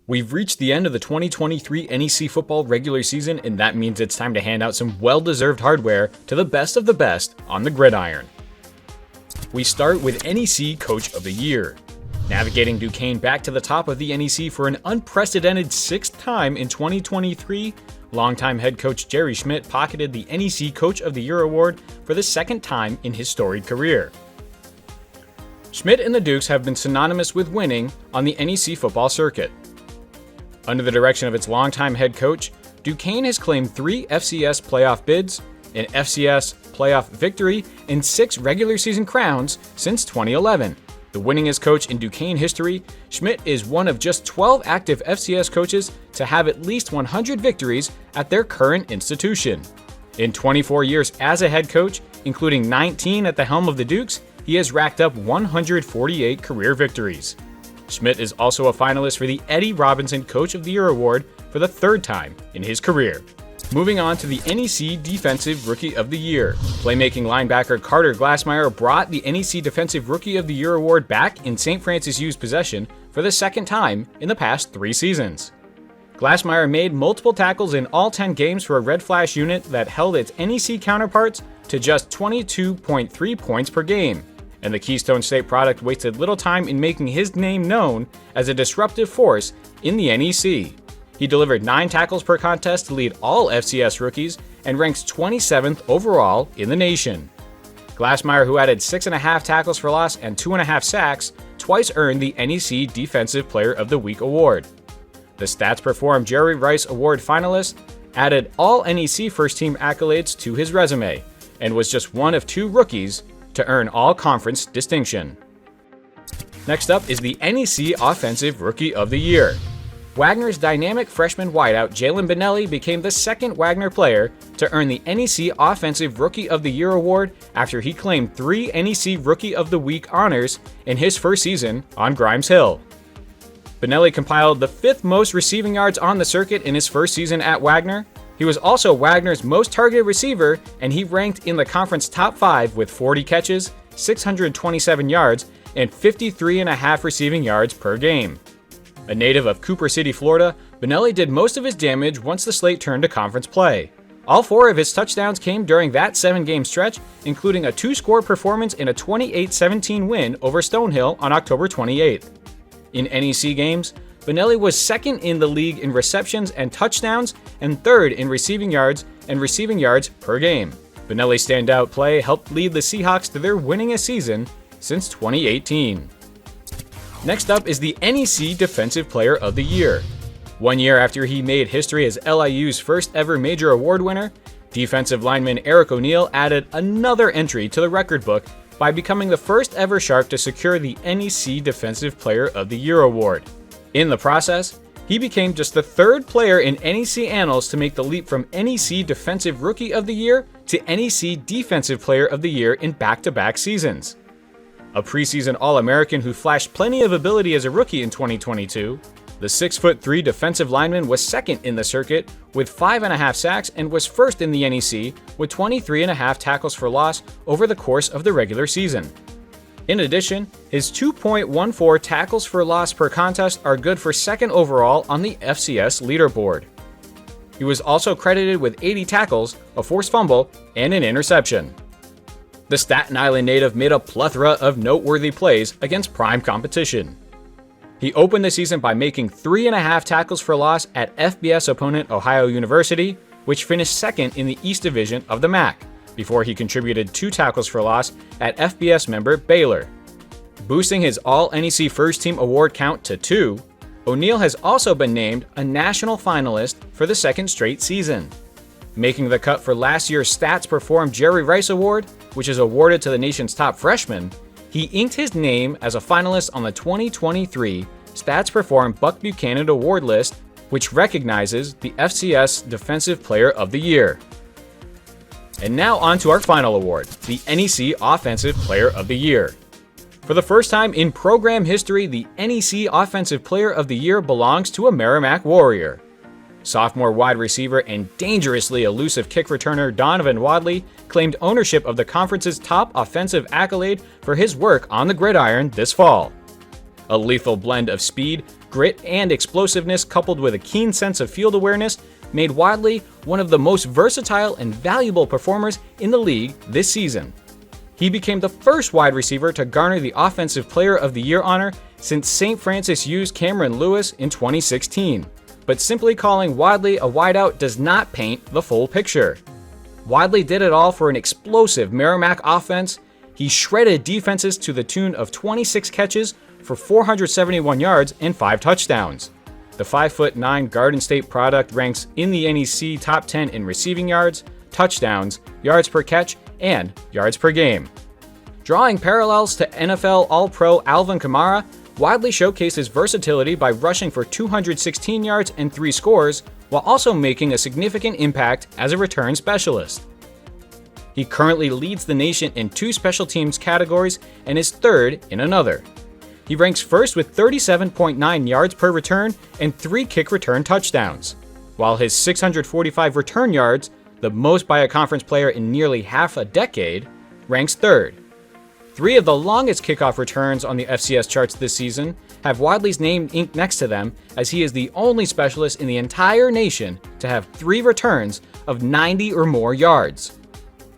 We've reached the end of the 2023 NEC football regular season, and that means it's time to hand out some well-deserved hardware to the best of the best on the gridiron. We start with NEC Coach of the Year. Navigating Duquesne back to the top of the NEC for an unprecedented sixth time in 2023, longtime head coach Jerry Schmidt pocketed the NEC Coach of the Year award for the second time in his storied career. Schmidt and the Dukes have been synonymous with winning on the NEC football circuit. Under the direction of its longtime head coach, Duquesne has claimed 3 FCS playoff bids, an FCS playoff victory, and 6 regular season crowns since 2011. The winningest coach in Duquesne history, Schmidt is one of just 12 active FCS coaches to have at least 100 victories at their current institution. In 24 years as a head coach, including 19 at the helm of the Dukes, he has racked up 148 career victories. Schmidt is also a finalist for the Eddie Robinson Coach of the Year award for the third time in his career. Moving on to the NEC Defensive Rookie of the Year. Playmaking linebacker Carter Glassmeyer brought the NEC Defensive Rookie of the Year award back in St. Francis U's possession for the second time in the past 3 seasons. Glassmeyer made multiple tackles in all 10 games for a Red Flash unit that held its NEC counterparts to just 22.3 points per game. And the Keystone State product wasted little time in making his name known as a disruptive force in the NEC. He delivered 9 tackles per contest to lead all FCS rookies and ranks 27th overall in the nation. Glassmeyer, who added 6.5 tackles for loss and 2.5 sacks, twice earned the NEC Defensive Player of the Week award. The Stats Perform Jerry Rice Award finalist added all NEC first team accolades to his resume and was just one of 2 rookies to earn all-conference distinction. Next up is the NEC Offensive Rookie of the Year. Wagner's dynamic freshman wideout Jalen Benelli became the second Wagner player to earn the NEC Offensive Rookie of the Year award after he claimed 3 NEC Rookie of the Week honors in his first season on Grimes Hill. Benelli compiled the 5th most receiving yards on the circuit in his first season at Wagner. He was also Wagner's most targeted receiver, and he ranked in the conference top 5 with 40 catches, 627 yards, and 53.5 receiving yards per game. A native of Cooper City, Florida, Benelli did most of his damage once the slate turned to conference play. All 4 of his touchdowns came during that 7-game stretch, including a 2-score performance in a 28-17 win over Stonehill on October 28th. In NEC games, Benelli was second in the league in receptions and touchdowns and third in receiving yards and receiving yards per game. Benelli's standout play helped lead the Seahawks to their winningest season since 2018. Next up is the NEC Defensive Player of the Year. 1 year after he made history as LIU's first ever major award winner, defensive lineman Eric O'Neill added another entry to the record book by becoming the first ever Shark to secure the NEC Defensive Player of the Year award. In the process, he became just the 3rd player in NEC annals to make the leap from NEC Defensive Rookie of the Year to NEC Defensive Player of the Year in back-to-back seasons. A preseason All-American who flashed plenty of ability as a rookie in 2022, the 6'3" defensive lineman was second in the circuit with 5.5 sacks and was first in the NEC with 23.5 tackles for loss over the course of the regular season. In addition, his 2.14 tackles for loss per contest are good for second overall on the FCS leaderboard. He was also credited with 80 tackles, a forced fumble, and an interception. The Staten Island native made a plethora of noteworthy plays against prime competition. He opened the season by making 3.5 tackles for loss at FBS opponent Ohio University, which finished second in the East Division of the MAC, before he contributed 2 tackles for loss at FBS member Baylor. Boosting his All-NEC First Team award count to 2, O'Neill has also been named a national finalist for the 2nd straight season. Making the cut for last year's Stats Perform Jerry Rice Award, which is awarded to the nation's top freshmen, he inked his name as a finalist on the 2023 Stats Perform Buck Buchanan Award list, which recognizes the FCS Defensive Player of the Year. And now on to our final award, the NEC Offensive Player of the Year. For the first time in program history, the NEC Offensive Player of the Year belongs to a Merrimack Warrior. Sophomore wide receiver and dangerously elusive kick returner Donovan Wadley claimed ownership of the conference's top offensive accolade for his work on the gridiron this fall. A lethal blend of speed, grit, and explosiveness coupled with a keen sense of field awareness made Wadley one of the most versatile and valuable performers in the league this season. He became the first wide receiver to garner the Offensive Player of the Year honor since St. Francis U's Cameron Lewis in 2016. But simply calling Wadley a wideout does not paint the full picture. Wadley did it all for an explosive Merrimack offense. He shredded defenses to the tune of 26 catches for 471 yards and 5 touchdowns. The 5'9" Garden State product ranks in the NEC top 10 in receiving yards, touchdowns, yards per catch, and yards per game. Drawing parallels to NFL All-Pro Alvin Kamara, Wadley showcased his versatility by rushing for 216 yards and 3 scores, while also making a significant impact as a return specialist. He currently leads the nation in 2 special teams categories and is third in another. He ranks first with 37.9 yards per return and 3 kick return touchdowns, while his 645 return yards, the most by a conference player in nearly half a decade, ranks third. 3 of the longest kickoff returns on the FCS charts this season have Wadley's name inked next to them, as he is the only specialist in the entire nation to have 3 returns of 90 or more yards.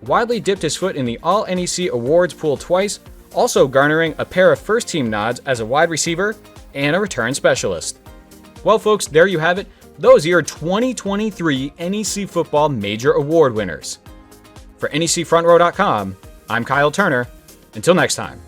Wadley dipped his foot in the All-NEC awards pool twice, also garnering a pair of first-team nods as a wide receiver and a return specialist. Well, folks, there you have it. Those are your 2023 NEC Football Major Award winners. For NECFrontRow.com, I'm Kyle Turner. Until next time.